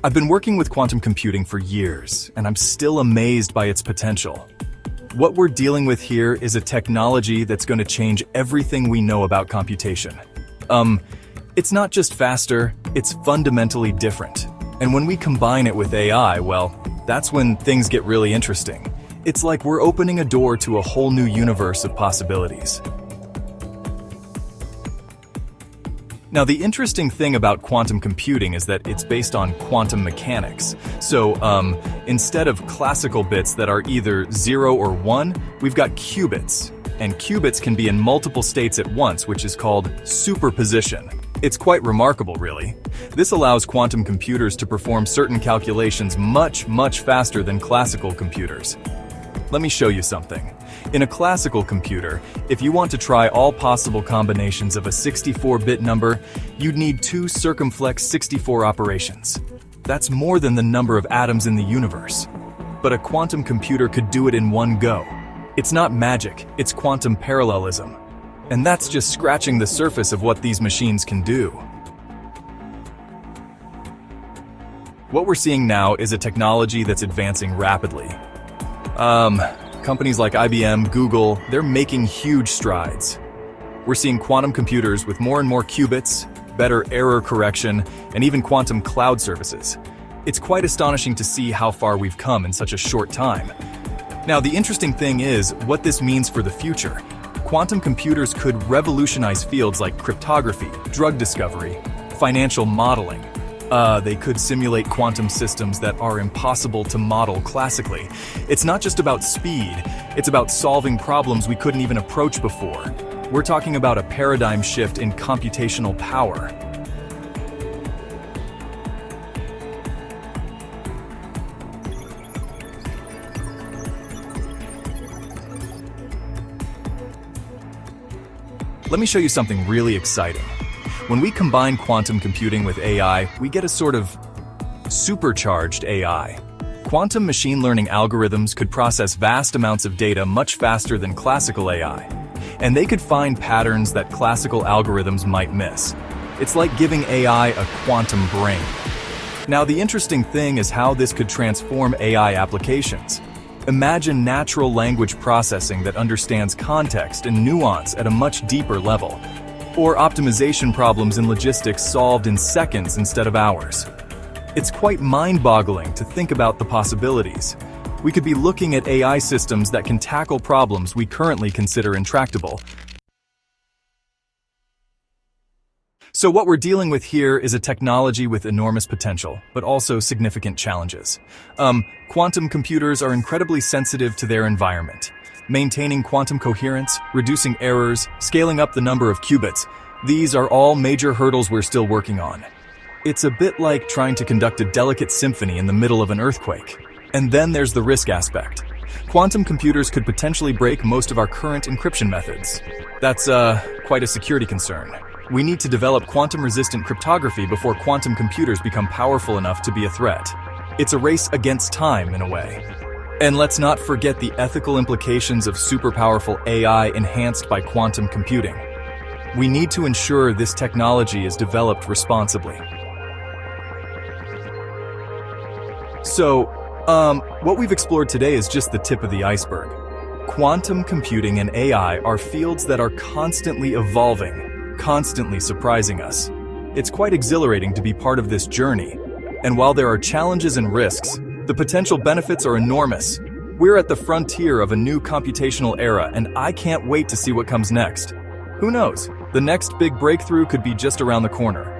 I've been working with quantum computing for years, and I'm still amazed by its potential. What we're dealing with here is a technology that's going to change everything we know about computation. It's not just faster, it's fundamentally different. And when we combine it with AI, well, that's when things get really interesting. It's like we're opening a door to a whole new universe of possibilities. Now, the interesting thing about quantum computing is that it's based on quantum mechanics. So, instead of classical bits that are either 0 or 1, we've got qubits. And qubits can be in multiple states at once, which is called superposition. It's quite remarkable, really. This allows quantum computers to perform certain calculations much faster than classical computers. Let me show you something. In a classical computer, if you want to try all possible combinations of a 64-bit number, you'd need 2 circumflex 64 operations. That's more than the number of atoms in the universe. But a quantum computer could do it in one go. It's not magic, it's quantum parallelism. And that's just scratching the surface of what these machines can do. What we're seeing now is a technology that's advancing rapidly. Companies like IBM, Google, they're making huge strides. We're seeing quantum computers with more and more qubits, better error correction, and even quantum cloud services. It's quite astonishing to see how far we've come in such a short time. Now, the interesting thing is what this means for the future. Quantum computers could revolutionize fields like cryptography, drug discovery, financial modeling. They could simulate quantum systems that are impossible to model classically. It's not just about speed, it's about solving problems we couldn't even approach before. We're talking about a paradigm shift in computational power. Let me show you something really exciting. When we combine quantum computing with AI, we get a sort of supercharged AI. Quantum machine learning algorithms could process vast amounts of data much faster than classical AI, and they could find patterns that classical algorithms might miss. It's like giving AI a quantum brain. Now, the interesting thing is how this could transform AI applications. Imagine natural language processing that understands context and nuance at a much deeper level. Or optimization problems in logistics solved in seconds instead of hours. It's quite mind-boggling to think about the possibilities. We could be looking at AI systems that can tackle problems we currently consider intractable. So what we're dealing with here is a technology with enormous potential, but also significant challenges. Quantum computers are incredibly sensitive to their environment. Maintaining quantum coherence, reducing errors, scaling up the number of qubits, these are all major hurdles we're still working on. It's a bit like trying to conduct a delicate symphony in the middle of an earthquake. And then there's the risk aspect. Quantum computers could potentially break most of our current encryption methods. That's quite a security concern. We need to develop quantum-resistant cryptography before quantum computers become powerful enough to be a threat. It's a race against time, in a way. And let's not forget the ethical implications of super-powerful AI enhanced by quantum computing. We need to ensure this technology is developed responsibly. So, what we've explored today is just the tip of the iceberg. Quantum computing and AI are fields that are constantly evolving, constantly surprising us. It's quite exhilarating to be part of this journey. And while there are challenges and risks, the potential benefits are enormous. We're at the frontier of a new computational era, and I can't wait to see what comes next. Who knows? The next big breakthrough could be just around the corner.